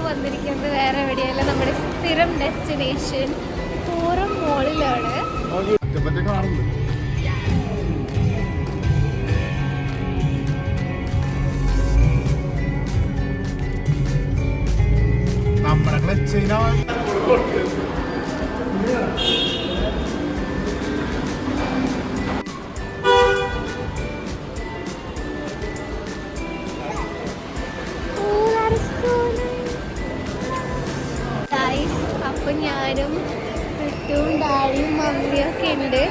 വന്നിരിക്കുന്നത് വേറെ എവിടെയല്ല, നമ്മുടെ സ്ഥിരം ഡെസ്റ്റിനേഷൻ ഫോറം മോളിലാണ്. അപ്പൊ ഞാനും ഋത്തുവും ഡാഡിയും മമ്മിയും ഒക്കെ ഉണ്ട്.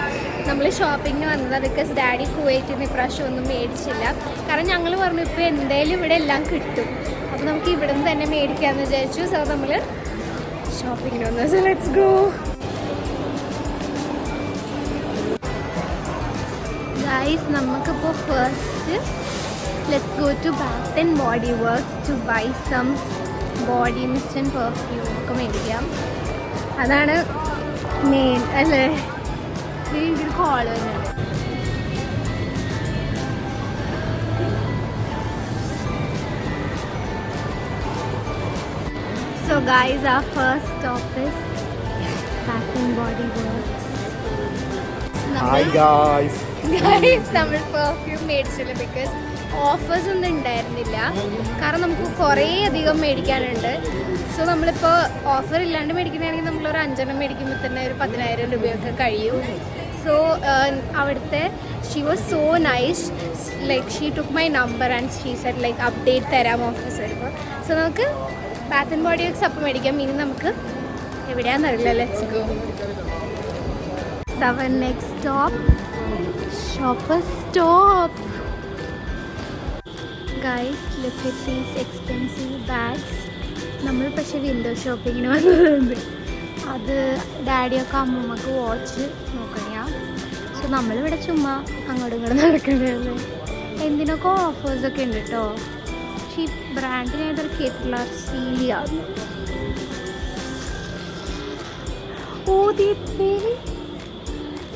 നമ്മൾ ഷോപ്പിങ്ങിന് വന്നതാണ്. ബിക്കോസ് ഡാഡി കുവൈറ്റിൽ നിന്ന് ഇപ്രാവശ്യം ഒന്നും മേടിച്ചില്ല. കാരണം ഞങ്ങൾ പറഞ്ഞു ഇപ്പോൾ എന്തായാലും ഇവിടെ എല്ലാം കിട്ടും, അപ്പോൾ നമുക്ക് ഇവിടെ നിന്ന് തന്നെ മേടിക്കാമെന്ന് വിചാരിച്ചു. സോ നമ്മൾ ഷോപ്പിങ്ങിന് വന്നു. So let's go. ഗൈസ്, നമുക്കിപ്പോൾ first let's go to Bath and Body Work to buy some body mist and perfume ഒക്കെ മേടിക്കാം. അതാണ് മെയിൻ അല്ലേ? ഇതിൽ കോൾ വരുന്നുണ്ട്. So guys, our first stop is Bath and Body Works. Hi guys. നമ്മൾ perfume മേടിച്ചില്ല because offers ഒന്നും ഉണ്ടായിരുന്നില്ല. കാരണം നമുക്ക് കുറേ അധികം മേടിക്കാനുണ്ട്. സോ നമ്മളിപ്പോൾ ഓഫർ ഇല്ലാണ്ട് മേടിക്കുകയാണെങ്കിൽ നമ്മളൊരു 5 മേടിക്കുമ്പോൾ തന്നെ ഒരു 10,000 രൂപയൊക്കെ കഴിയും. സോ അവിടുത്തെ she was so nice. Like she took my number and she said like update തരാം ഓഫീസ് വരുമ്പോൾ. സോ നമുക്ക് ബാത്ത് ആൻഡ് ബോഡി വർക്ക്സ് അപ്പം മേടിക്കാം. ഇനി നമുക്ക് എവിടെയാണെന്നറിയില്ല. Let's go. Our next stop, Shopper Stop. Guys, look at these expensive bags. നമ്മൾ പക്ഷേ വിൻഡോ ഷോപ്പിങ്ങിന് വന്നതുണ്ട്. അത് ഡാഡിയൊക്കെ അമ്മൂമ്മക്ക് വാച്ച് നോക്കണിയാ. സോ നമ്മളിവിടെ ചുമ്മാ അങ്ങോട്ടും ഇങ്ങോട്ടും നടക്കണ്ടല്ലേ. എന്തിനൊക്കെ ഓഫേഴ്സൊക്കെ ഉണ്ട് കേട്ടോ. പക്ഷേ ഈ ബ്രാൻഡിന് ഏതൊരു കേട്ടില്ല. സീലിയ. Oh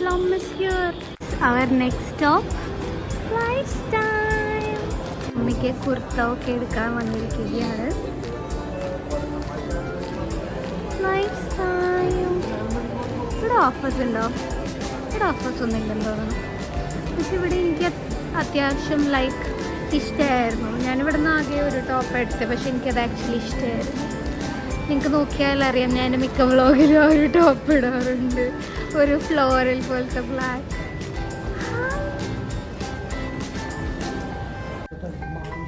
plum is here. Our next stop, lifestyle. അമ്മയ്ക്ക് കുർത്ത ഒക്കെ എടുക്കാൻ വന്നിരിക്കുകയാണ്. ഇവിടെ ഓഫേഴ്സ് ഉണ്ടോ? ഇവിടെ ഓഫേഴ്സ് ഒന്നും ഇല്ലെന്ന് തോന്നുന്നു. പക്ഷെ ഇവിടെ എനിക്ക് അത്യാവശ്യം ലൈക്ക് ഇഷ്ടമായിരുന്നു. ഞാനിവിടെ നിന്ന് ആകെ ഒരു ടോപ്പ് എടുത്തത്, പക്ഷെ എനിക്കത് ആക്ച്വലി ഇഷ്ടമായിരുന്നു. നിങ്ങൾക്ക് നോക്കിയാൽ അറിയാം, ഞാൻ മിക്ക വ്ളോഗിലും ആ ഒരു ടോപ്പ് ഇടാറുണ്ട്. ഒരു ഫ്ലോറൽ പോലത്തെ ബ്ലാക്ക്.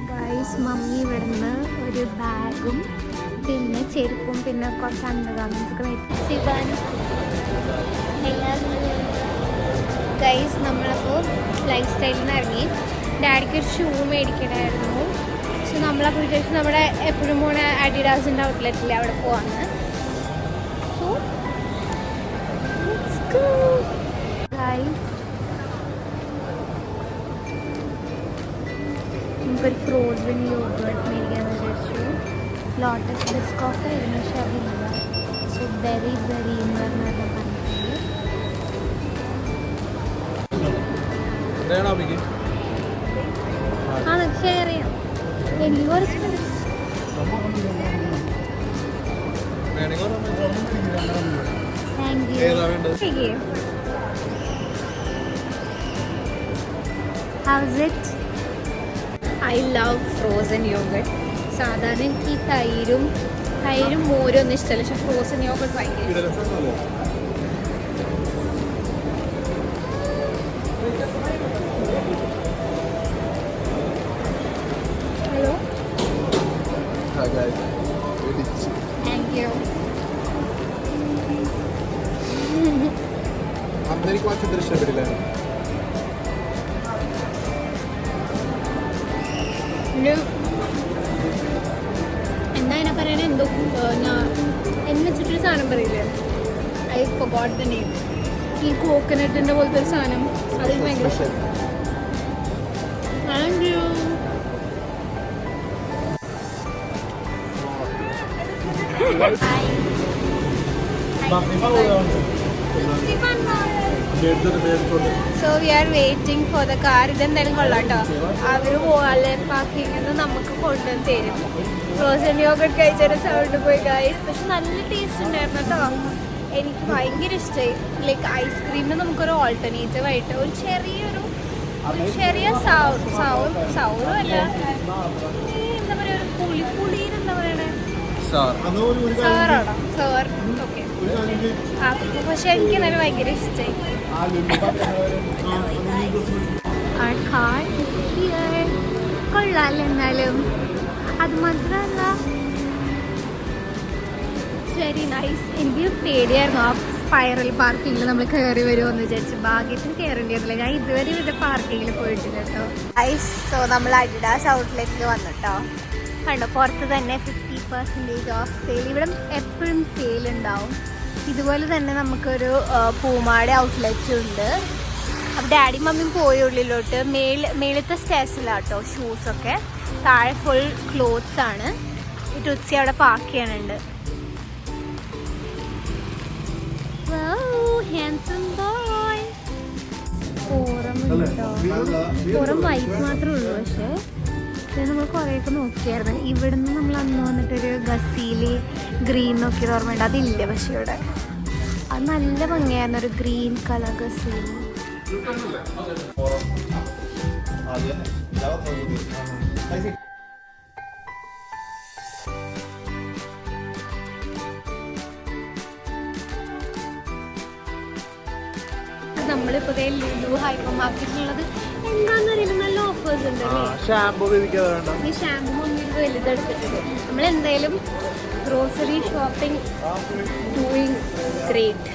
ഗൈസ്, മമ്മി ഇവിടുന്ന് ഒരു ബാഗും പിന്നെ ചെരുപ്പും പിന്നെ കുറച്ച് അണ്ടർഗാർമെന്റ്സ് മേടിക്കാൻ. ഗൈസ്, നമ്മളപ്പോൾ ലൈഫ് സ്റ്റൈലിൽ നിന്ന് ഇറങ്ങി. ഡാഡിക്ക് ഒരു ഷൂ മേടിക്കണമായിരുന്നു. സോ നമ്മളപ്പോൾ വിചാരിച്ചു നമ്മുടെ എപ്പോഴും പോണ അഡിഡാസിൻ്റെ ഔട്ട്ലെറ്റിൽ അവിടെ പോവാന്ന്. So let's go guys. നമുക്കൊരു ഫ്രോസൺ യോഗർട്ട് മേടിക്കാമെന്ന് വിചാരിച്ചു. ലോട്ടസ് ബിസ്കോട്ട് ആയിരുന്നു, പക്ഷെ അതില്ല. സോ ബെറി എന്ന് പറഞ്ഞാൽ ആണ് ഷെയർ ചെയ്യാം. എനിക്ക് കുറച്ച് thank you. House it? I love frozen yoghurt. സാധാരണ എനിക്ക് ഈ തൈരും മോരും ഒന്നും ഇഷ്ടമല്ല, പക്ഷെ ഫ്രോസൺ യോഗർട്ട് ഭയങ്കര ഇഷ്ടം. എന്താ അതിനെ പറയണേ, എന്തോ ഞാൻ എന്ന് വെച്ചിട്ടൊരു സാധനം പറയില്ലേ, ഐ ഫോർഗോട്ട് ദ നെയിം. ഈ കോക്കനട്ടിൻ്റെ പോലത്തെ ഒരു സാധനം, അത് ഭയങ്കര ഇഷ്ടം. Thank you. So we are waiting for the car. ഇതെന്തായാലും കൊള്ളാം കേട്ടോ. അവർ വാലെ പാർക്കിങ്ങിൽ നിന്ന് നമുക്ക് കൊണ്ടുവന്ന് തരും. ഫ്രോസൺ യോഗട്ട് കഴിച്ചൊരു സൗണ്ട് പോയി ഗൈസ്. പക്ഷെ നല്ല ടേസ്റ്റ് ഉണ്ടായിരുന്നു കേട്ടോ. എനിക്ക് ഭയങ്കര ഇഷ്ടമായി. ലൈക്ക് ഐസ്ക്രീമിന് നമുക്കൊരു ഓൾട്ടർനേറ്റീവ് ആയിട്ട് ഒരു ചെറിയ സൗറും അല്ല, എന്താ പറയുക, ഒരു പുളിയെന്താ പറയണേ, സാറാണോ, സാർ. ഓക്കെ. പക്ഷെ എനിക്ക് എന്നാലും ഭയങ്കര ഇഷ്ടമായി. കൊള്ളാല്ല. എന്നാലും അത് മാത്രമല്ല വെരി നൈസ്. എനിക്ക് പേടിയായിരുന്നു ആ സ്പൈറൽ പാർക്കിങ്ങിൽ നമ്മൾ കയറി വരുമെന്ന് വിചാരിച്ചു. ഭാഗ്യത്തിന് കയറേണ്ടി വന്നില്ല. ഞാൻ ഇതുവരെ ഇവിടെ പാർക്കിങ്ങിൽ പോയിട്ടില്ല കേട്ടോ. സോ നമ്മൾ അഡിഡാസ് ഔട്ട്ലെറ്റിൽ വന്നിട്ടോ. കണ്ടോ, പുറത്ത് തന്നെ 50% ഓഫ് സെയിൽ. ഇവിടെ എപ്പോഴും സെയിൽ ഉണ്ടാവും. ഇതുപോലെ തന്നെ നമുക്കൊരു പൂമാട് ഔട്ട്ലെറ്റും ഉണ്ട്. അപ്പോൾ ഡാഡി മമ്മിയും പോയി ഉള്ളിലോട്ട്. മേളത്തെ സ്റ്റേഷനിലാട്ടോ ഷൂസൊക്കെ. താഴെ ഫുൾ ക്ലോത്ത്സ് ആണ്. ഈ ടുച്ചി അവിടെ പാർക്ക് ചെയ്യാനുണ്ട്. ഫോറം വൈറ്റ് മാത്രമേ ഉള്ളൂ. പക്ഷേ ഇത് നമ്മൾ കുറേയൊക്കെ നോക്കിയായിരുന്നു. ഇവിടുന്ന് നമ്മൾ അന്ന് വന്നിട്ടൊരു ഗസീലി ഗ്രീൻ നോക്കിയത് ഓർമ്മയുണ്ട്. അതില്ല പക്ഷെ ഇവിടെ. അത് നല്ല ഭംഗിയായിരുന്നു, ഒരു ഗ്രീൻ കളർ ഗസീലി. നമ്മളിപ്പോ ലുലു ഹൈപ്പർ മാർക്കറ്റിലുള്ളത് എന്താണെന്നറിയില്ല, നല്ല ഓഫേഴ്സ് ഉണ്ട്. ഈ ഷാമ്പു മമ്മിയിൽ വലുതെടുത്തിട്ടുണ്ട്. നമ്മളെന്തായാലും grocery shopping going great.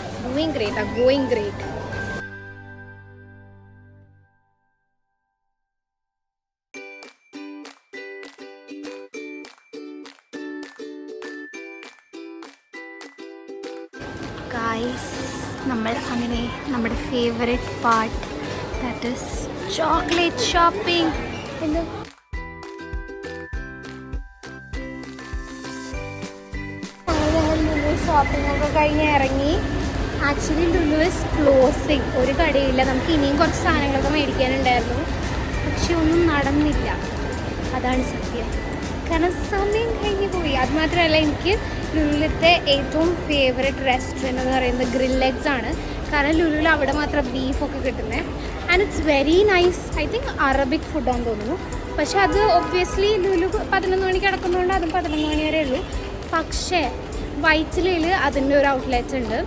Guys, നമ്മൾ അങ്ങനെ നമ്മുടെ favourite part, that is chocolate shopping. എന്താ ലുലു ഷോപ്പിംഗ് ഒക്കെ കഴിഞ്ഞ് ഇറങ്ങി. Actually Lulu is closing. ഒരു കടയില്ല. നമുക്ക് ഇനിയും കുറച്ച് സാധനങ്ങളൊക്കെ മേടിക്കാനുണ്ടായിരുന്നു, പക്ഷെ ഒന്നും നടന്നില്ല. അതാണ് സത്യം. കാരണം സമയം കഴിഞ്ഞ് പോയി. അത് മാത്രമല്ല, എനിക്ക് ലുലുവിലത്തെ ഏറ്റവും ഫേവറേറ്റ് റെസ്റ്റോറൻറ്റ് എന്ന് പറയുന്നത് ഗ്രിൽ എഗ്സ് ആണ്. കാരണം ലുലുവിൽ അവിടെ മാത്രം ബീഫൊക്കെ കിട്ടുന്നത്. And it's very nice. I think Arabic ഫുഡാണെന്ന് തോന്നുന്നു. പക്ഷെ അത് ഒബ്വിയസ്ലി ലുലു 11 മണിക്ക് കിടക്കുന്നതുകൊണ്ട് അതും 11 മണി വരെ ഉള്ളൂ. പക്ഷേ വൈറ്റിലയിൽ അതിൻ്റെ ഒരു ഔട്ട്ലെറ്റ് ഉണ്ട്.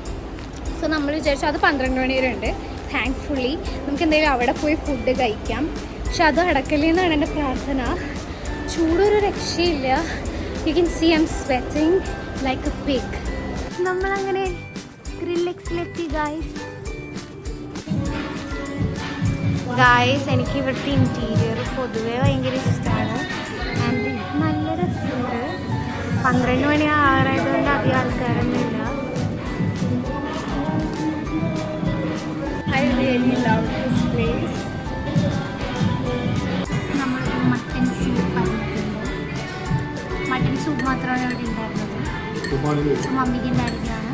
സോ നമ്മൾ വിചാരിച്ചു അത് 12 മണി വരെ ഉണ്ട്. താങ്ക്ഫുള്ളി നമുക്ക് എന്തെങ്കിലും അവിടെ പോയി ഫുഡ് കഴിക്കാം. പക്ഷെ അത് അടക്കല്ലെന്നാണ് എൻ്റെ പ്രാർത്ഥന. ചൂടൊരു രക്ഷയില്ല. You can see I'm sweating like a pig. നമ്മളങ്ങനെ ഗ്രില്ലെക്സിലെത്തി ഗായ്സ്. എനിക്ക് ഇവിടുത്തെ ഇൻറ്റീരിയർ പൊതുവേ ഭയങ്കര ഇഷ്ടമാണ്. ആൻഡ് നല്ല രസമുണ്ട്. 12 മണി ആറായതുകൊണ്ട് അധികം ആൾക്കാരൊന്നുമില്ല. I really love this place. നമ്മൾ മട്ടൻ സൂപ്പ് മാത്രമാണ് ഇവിടെ ഉണ്ടായിരുന്നത്. മമ്മിക്ക് ഉണ്ടായിരുന്നതാണ്.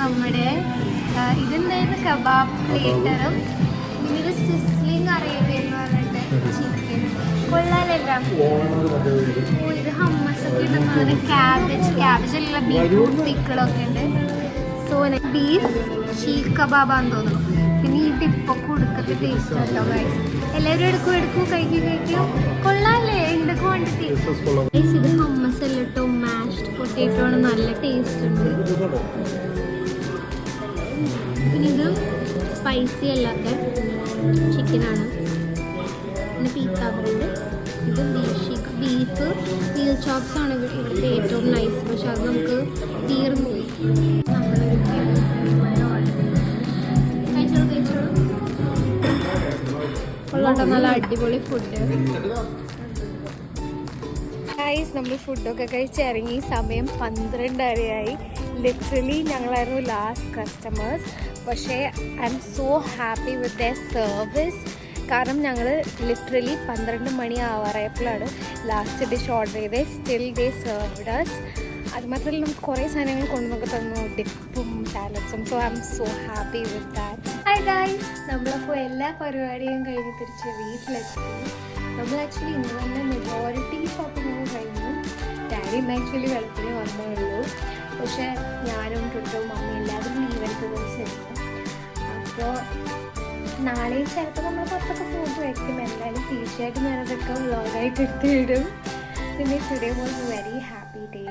നമ്മുടെ ഇതെന്തായിരുന്നു, കബാബ് പ്ലേറ്ററും പിന്നെ ഇത് സിസ്ലിംഗ് അറേബ്യൻ എന്ന് പറഞ്ഞിട്ട് ചിക്കൻ. കൊള്ളാലല്ല. ഓ, ഇത് ഹമ്മസ് ഒക്കെ ഉണ്ടെന്ന്. ക്യാബേജ് അല്ല, ബീറ്റ്റൂട്ട് പിക്കിളൊക്കെ ഉണ്ട്. സോ ബീഫ് ഷീഖ് കബാബാന്ന് തോന്നുന്നു. പിന്നെ ഈ ടിപ്പൊക്കെ കൊടുക്കത്തെ ടേസ്റ്റ് ഉണ്ടോ ഗൈസ്? എല്ലാവരും എടുക്കൂ കഴിക്കൂ. കൊള്ളാല്ലേ എൻ്റെ ക്വാണ്ടിറ്റി. ഇത് ഹമ്മസ് അല്ല കേട്ടോ, മാഷ്ഡ് പൊട്ടേറ്റോ ആണ്. നല്ല ടേസ്റ്റ് ഉണ്ട്. പിന്നെ ഇത് സ്പൈസി അല്ലാത്ത ചിക്കനാണ്. പിന്നെ പീത്ത ബ്രെഡ്. ഇത് ബീഫ് വീൽ ചോപ്സ് ആണ് ഇവിടുത്തെ ഏറ്റവും നൈസ്. പക്ഷെ അത് നമുക്ക് തീർന്നു പോയി. കൊള്ളാട്ടോ, നല്ല അടിപൊളി ഫുഡ്. ഗൈസ്, നമ്മൾ ഫുഡൊക്കെ കഴിച്ചിറങ്ങി. സമയം 12:30 ലിറ്ററലി ഞങ്ങളായിരുന്നു ലാസ്റ്റ് കസ്റ്റമേഴ്സ്. പക്ഷേ I'm so happy with their service. കാരണം ഞങ്ങൾ ലിറ്ററലി 12 മണി ആവാറായപ്പോഴാണ് ലാസ്റ്റ് ഡിഷ് ഓർഡർ ചെയ്തത്. Still they served us. അത് മാത്രമല്ല നമുക്ക് കുറേ സാധനങ്ങൾ കൊണ്ടുവന്നൊക്കെ തന്നു, ഡിപ്പും സാലഡ്സും. So I'm so happy with that. Hi guys, നമ്മളപ്പോൾ എല്ലാ പരിപാടിയും കഴിഞ്ഞ് തിരിച്ച് വീട്ടിലെത്തി. നമ്മൾ ആക്ച്വലി ഇന്ന് തന്നെ മെജോറിറ്റി ഷോപ്പിംഗ് കഴിഞ്ഞു. ഡാഡി ഇന്ന് ആക്ച്വലി വെളുപ്പിന് വന്നേ ഉള്ളൂ. പക്ഷേ ഞാനും ടുട്ടും മമ്മി എല്ലാവരും ലീവ് എടുത്ത ദിവസമായിരുന്നു. അപ്പോൾ നാളെയും ചിലപ്പോൾ നമ്മൾ പുറത്തൊക്കെ പോകുമായിരിക്കും. എന്തായാലും തീർച്ചയായിട്ടും ഞാനതൊക്കെ വ്ളോഗായിട്ട് എടുത്ത് വിടും. പിന്നെ today was very happy day.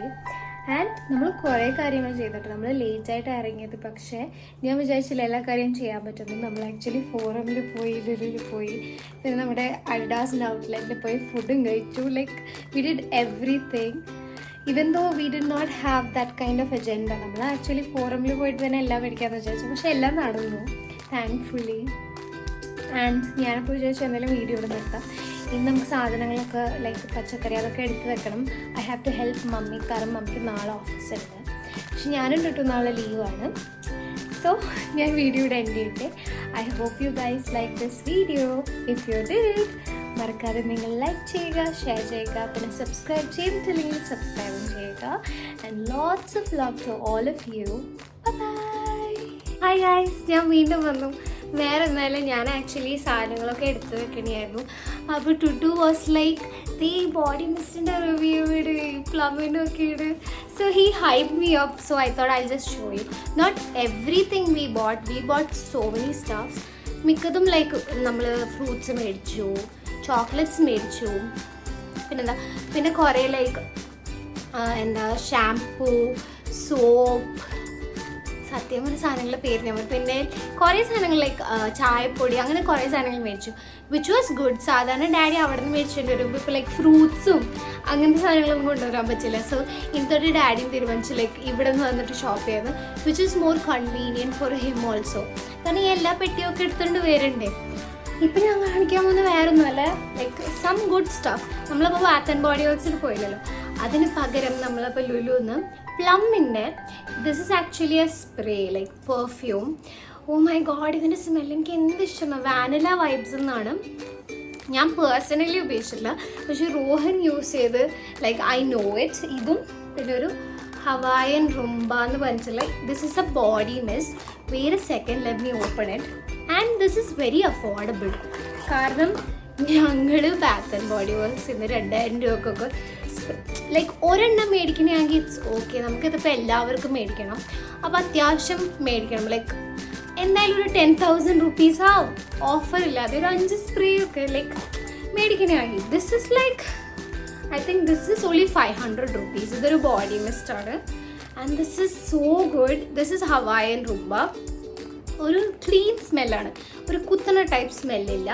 And നമ്മൾ കുറേ കാര്യങ്ങൾ ചെയ്തിട്ട് നമ്മൾ ലേറ്റായിട്ട് ഇറങ്ങിയത്. പക്ഷേ ഞാൻ വിചാരിച്ചില്ല എല്ലാ കാര്യവും ചെയ്യാൻ പറ്റുന്നു. നമ്മൾ ആക്ച്വലി ഫോറമിൽ പോയി, ലുലുവിൽ പോയി, പിന്നെ നമ്മുടെ അഡിഡാസിൻ്റെ ഔട്ട്ലെറ്റിൽ പോയി ഫുഡും കഴിച്ചു. Like we did everything. Even though we did not have that kind of agenda. നമ്മൾ ആക്ച്വലി ഫോറമിൽ പോയിട്ട് തന്നെ എല്ലാം മേടിക്കാമെന്ന് വിചാരിച്ചു. പക്ഷെ എല്ലാം നടന്നു താങ്ക്ഫുള്ളി. ആൻഡ് ഞാനിപ്പോൾ വിചാരിച്ചു എന്തെങ്കിലും വീഡിയോ ഇവിടെ നിർത്താം. ഇന്ന് നമുക്ക് സാധനങ്ങളൊക്കെ ലൈക്ക് പച്ചക്കറി അതൊക്കെ എടുത്ത് വെക്കണം. I have to help mummy, കാരണം മമ്മിക്ക് നാളെ ഓഫീസുണ്ട്. പക്ഷെ ഞാനും ടുട്ടു നാളെ ലീവാണ്. സോ ഞാൻ വീഡിയോ ഇവിടെ എൻഡ് ചെയ്തിട്ട് I hope you guys like this video. If you did, മറക്കാതെ നിങ്ങൾ ലൈക്ക് ചെയ്യുക, ഷെയർ ചെയ്യുക, പിന്നെ സബ്സ്ക്രൈബ് ചെയ്തിട്ടില്ലെങ്കിൽ സബ്സ്ക്രൈബും ചെയ്യുക. And lots of love to all of you. Bye. Hi guys, ഞാൻ വീണ്ടും വന്നു. വേറെ എന്നാലും ഞാൻ ആക്ച്വലി സാധനങ്ങളൊക്കെ എടുത്ത് വെക്കണമായിരുന്നു. അപ്പോൾ Tutu was like the body മിസ്റ്റിൻ്റെ റിവ്യൂ ഇട്, പ്ലമ്മിൻ്റെ ഒക്കെ ഇട്. So he hype me up. So I thought I just show you. Not everything we bought so many stuffs. മിക്കതും ലൈക്ക് നമ്മൾ ഫ്രൂട്ട്സ് മേടിച്ചു, ചോക്ലേറ്റ്സ് മേടിച്ചു, പിന്നെ കുറേ ലൈക്ക് ഷാംപൂ, സോപ്പ്, സത്യം പറഞ്ഞ സാധനങ്ങളുടെ പേര് ഞാൻ. പിന്നെ കുറേ സാധനങ്ങൾ ലൈക്ക് ചായപ്പൊടി, അങ്ങനെ കുറേ സാധനങ്ങൾ മേടിച്ചു, വിച്ച് വാസ് ഗുഡ്. സാധാരണ ഡാഡി അവിടെ നിന്ന് മേടിച്ചിട്ട് വരുമ്പോൾ ഇപ്പോൾ ലൈക്ക് ഫ്രൂട്ട്സും അങ്ങനത്തെ സാധനങ്ങളൊന്നും കൊണ്ടുവരാൻ പറ്റില്ല. സോ ഇന്നത്തെ ഡാഡിയും തീരുമാനിച്ചു ലൈക്ക് ഇവിടെ നിന്ന് വന്നിട്ട് ഷോപ്പ് ചെയ്യുന്നത്, which is more convenient for him also. കാരണം ഈ എല്ലാ പെട്ടിയൊക്കെ എടുത്തുകൊണ്ട് വരണ്ടേ. ഇപ്പം ഞാൻ കാണിക്കാൻ പോകുന്ന വേറൊന്നുമല്ല, ലൈക്ക് സം ഗുഡ് സ്റ്റഫ്. നമ്മളിപ്പോൾ ബാത്ത് ആൻഡ് ബോഡി വർക്ക്സിൽ പോയില്ലല്ലോ, അതിന് പകരം നമ്മളിപ്പോൾ ലുലുന്ന് പ്ലമ്മിൻ്റെ this is actually a spray like perfume. Oh my god, ഇതിൻ്റെ സ്മെല്ല് എനിക്ക് എന്ത് ഇഷ്ടമാണ്. വാനില വൈബ്സ് എന്നാണ്. ഞാൻ പേഴ്സണലി ഉപയോഗിച്ചിട്ടില്ല, പക്ഷേ റോഹൻ യൂസ് ചെയ്ത് ലൈക്ക് ഐ നോ ഇറ്റ്. ഇതും പിന്നെ ഒരു ഹവായൻ റുംബ എന്ന് പറഞ്ഞിട്ടുള്ള this is a body mist. Wait a second, let me open it. And this is very affordable. കാരണം ഞങ്ങൾ ബാത്ത് ആൻഡ് ബോഡി വർക്ക്സ് ഇന്ന് 2000 രൂപക്കൊക്കെ ലൈക്ക് ഒരെണ്ണം മേടിക്കണമെങ്കിൽ ഇറ്റ്സ് ഓക്കെ. നമുക്കിതിപ്പോൾ എല്ലാവർക്കും മേടിക്കണം. അപ്പോൾ അത്യാവശ്യം മേടിക്കണം. ലൈക്ക് എന്തായാലും ഒരു 10,000 റുപ്പീസ് ആവും ഓഫർ ഇല്ലാതെ ഒരു 5 സ്പ്രേ ഒക്കെ ലൈക്ക് മേടിക്കണമെങ്കിൽ. This is like I think this is only 500 rupees. ഇതൊരു ബോഡി മിസ്റ്റ് ആണ്. And this is so good. This is Hawaiian rumba. ഒരു ക്ലീൻ സ്മെല്ലാണ്, ഒരു കുത്തണ ടൈപ്പ് സ്മെല്ലില്ല.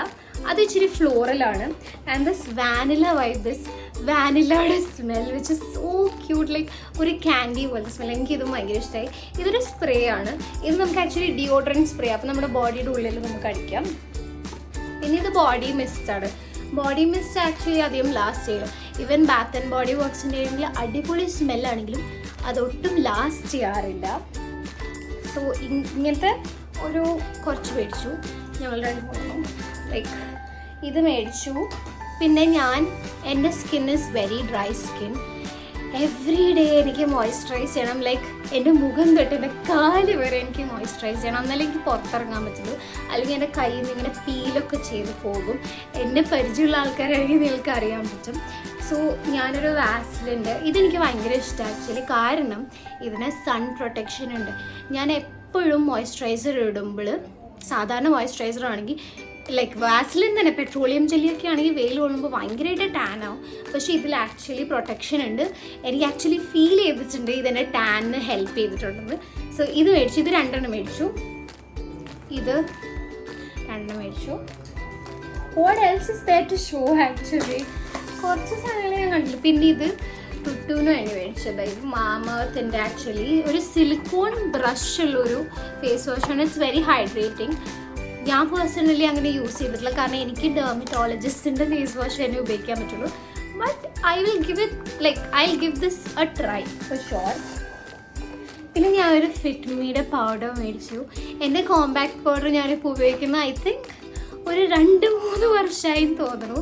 അത് ഇച്ചിരി ഫ്ലോറലാണ്. And this vanilla vibe, this വാനിലയുടെ smell which is so cute. Like ഒരു ക്യാൻഡി പോലത്തെ സ്മെൽ. എനിക്കിത് ഭയങ്കര ഇഷ്ടമായി. ഇതൊരു സ്പ്രേ ആണ്. ഇത് നമുക്ക് ആക്ച്വലി ഡിയോഡ്രൻറ്റ് സ്പ്രേ. അപ്പോൾ നമ്മുടെ ബോഡിയുടെ ഉള്ളിൽ നമുക്ക് അടിക്കാം. പിന്നെ ഇത് ബോഡി മിസ്റ്റ് ആണ്. ബോഡി മിസ്റ്റ് ആക്ച്വലി അധികം ലാസ്റ്റ് ചെയ്യില്ല. ഈവൻ ബാത്ത് ആൻഡ് ബോഡി വർക്ക്സിൻ്റെ ആണെങ്കിൽ അടിപൊളി സ്മെല്ലാണെങ്കിലും അതൊട്ടും ലാസ്റ്റ് ചെയ്യാറില്ല. സോ ഇങ്ങനത്തെ ഒരു കുറച്ച് മേടിച്ചു ഞങ്ങൾ 2-3 ലൈക്ക് ഇത് മേടിച്ചു. പിന്നെ എൻ്റെ skin is very dry skin. Every day എനിക്ക് മോയ്സ്ചറൈസ് ചെയ്യണം. ലൈക്ക് എൻ്റെ മുഖം തൊട്ട് എൻ്റെ കാല് വരെ എനിക്ക് മോയ്സ്ചറൈസ് ചെയ്യണം. എന്നാലും എനിക്ക് പുറത്തിറങ്ങാൻ പറ്റുള്ളൂ. അല്ലെങ്കിൽ എൻ്റെ കയ്യിൽ നിന്ന് ഇങ്ങനെ പീലൊക്കെ ചെയ്ത് പോകും. എന്നെ പരിചയമുള്ള ആൾക്കാരാണെങ്കിൽ നിങ്ങൾക്ക് അറിയാൻ പറ്റും. സോ ഞാനൊരു വാസ്ലിൻ്റെ ഇതെനിക്ക് ഭയങ്കര ഇഷ്ടമാണ് ആക്ച്വലി. കാരണം ഇതിന് സൺ പ്രൊട്ടക്ഷൻ ഉണ്ട്. ഞാൻ എപ്പോഴും മോയ്സ്ചറൈസർ ഇടുമ്പോൾ, സാധാരണ മോയ്സ്ചറൈസർ ആണെങ്കിൽ ലൈക്ക് വാസ്ലിൻ തന്നെ പെട്രോളിയം ജെല്ലിയൊക്കെ ആണെങ്കിൽ വെയിൽ കൊള്ളുമ്പോൾ ഭയങ്കരമായിട്ട് ടാൻ ആവും. പക്ഷേ ഇതിൽ ആക്ച്വലി പ്രൊട്ടക്ഷൻ ഉണ്ട്. എനിക്ക് ആക്ച്വലി ഫീൽ ചെയ്തിട്ടുണ്ട് ഇതെന്നെ ടാനിന് ഹെൽപ്പ് ചെയ്തിട്ടുണ്ടെന്ന്. സോ ഇത് മേടിച്ചു. ഇത് 2 മേടിച്ചു. ഇത് 2 മേടിച്ചു. What else is there to show actually. കുറച്ച് സാധനങ്ങൾ ഞാൻ കണ്ടില്ല. പിന്നെ ഇത് ടുട്ടുവിന് വേണ്ടി മേടിച്ചത്. ഇത് മാമത്തിൻ്റെ ആക്ച്വലി ഒരു സിലിക്കോൺ ബ്രഷ് ഉള്ളൊരു ഫേസ് വാഷാണ്. It's very hydrating. ഞാൻ പേഴ്സണലി അങ്ങനെ യൂസ് ചെയ്തിട്ടില്ല, കാരണം എനിക്ക് ഡെർമറ്റോളജിസ്റ്റിൻ്റെ ഫേസ് വാഷ് തന്നെ ഉപയോഗിക്കാൻ പറ്റുള്ളൂ. But I will give this a try for sure. പിന്നെ ഞാനൊരു ഫിറ്റ്മിയുടെ പൗഡർ മേടിച്ചു. എൻ്റെ കോമ്പാക്ട് പൗഡർ ഞാനിപ്പോൾ ഉപയോഗിക്കുന്ന ഐ തിങ്ക് ഒരു 2-3 വർഷമായി തോന്നുന്നു.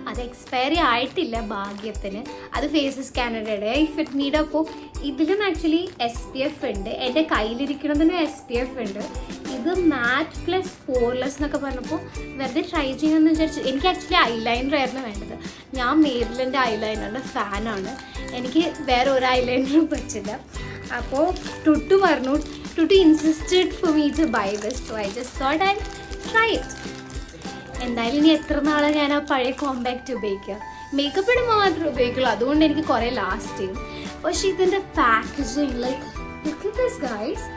അത് എക്സ്പയറി ആയിട്ടില്ല ഭാഗ്യത്തിന്. അത് ഫേസസ് കാനഡയുടെ ഫിറ്റ് മീഡ്. അപ്പോൾ ഇതിലും ആക്ച്വലി SPF ഉണ്ട്. എൻ്റെ കയ്യിലിരിക്കുന്നതിന് SPF ഉണ്ട്. ഇത് മാറ്റ് പ്ലസ് പോർലെസ് എന്നൊക്കെ പറഞ്ഞപ്പോൾ വെറുതെ ട്രൈ ചെയ്യാമെന്ന് വിചാരിച്ചു. എനിക്ക് ആക്ച്വലി ഐലൈനർ ആയിരുന്നു വേണ്ടത്. ഞാൻ മേരിലിൻ്റെ ഐലൈനറിൻ്റെ ഫാനാണ്. എനിക്ക് വേറെ ഒരു ഐലൈനറും പറ്റില്ല. അപ്പോൾ ടുട്ടു പറഞ്ഞു, Tuttu insisted for me to buy this, so I just thought and try it. എന്തായാലും ഇനി എത്ര നാളെ ഞാൻ ആ പഴയ കോമ്പാക്റ്റ് ഉപയോഗിക്കുക, മേക്കപ്പ് ഇടുമ്പോൾ മാത്രമേ ഉപയോഗിക്കുള്ളൂ. അതുകൊണ്ട് എനിക്ക് കുറേ ലാസ്റ്റ് ചെയ്യും. പക്ഷേ ഇതിൻ്റെ പാക്കേജിങ് ലൈക്ക് ദിസ് ഗൈസ്,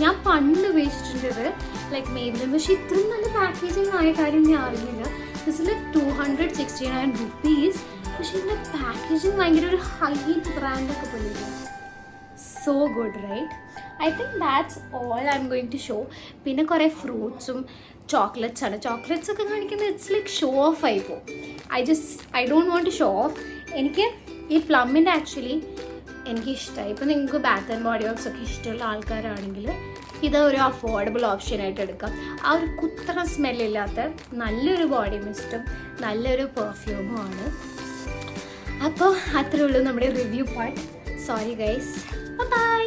ഞാൻ പണ്ട് ഉപയോഗിച്ചിട്ടുണ്ട് ലൈക്ക് മേബിലിൻ. പക്ഷേ ഇത്രയും നല്ല പാക്കേജിങ് ആയ കാര്യം ഞാൻ അറിയില്ല. This like 269 rupees. പക്ഷേ ഇതിൻ്റെ പാക്കേജിങ് ഭയങ്കര ഒരു ഹൈ ബ്രാൻഡൊക്കെ പോലെ. So good right? I think that's all I'm going to show. പിന്നെ കുറേ ഫ്രൂട്ട്സും ചോക്ലേറ്റ്സ് ആണ്. ചോക്ലേറ്റ്സ് ഒക്കെ കാണിക്കുന്നത് ഇറ്റ്സ് ലൈക്ക് ഷോ ഓഫ് ആയി പോകും. I don't want to show off. എനിക്ക് ഈ പ്ലമ്മിൻ്റെ ആക്ച്വലി എനിക്കിഷ്ടമായി. ഇപ്പോൾ നിങ്ങൾക്ക് ബാത്ത് ആൻഡ് ബോഡി വർക്ക്സ് ഒക്കെ ഇഷ്ടമുള്ള ആൾക്കാരാണെങ്കിൽ ഇത് ഒരു അഫോർഡബിൾ ഓപ്ഷനായിട്ട് എടുക്കാം. ആ ഒരു കുത്തറ സ്മെല്ലില്ലാത്ത നല്ലൊരു ബോഡി മിസ്റ്റും നല്ലൊരു പെർഫ്യൂമും ആണ്. അപ്പോൾ അത്രേ ഉള്ളൂ നമ്മുടെ review part. Sorry guys, by.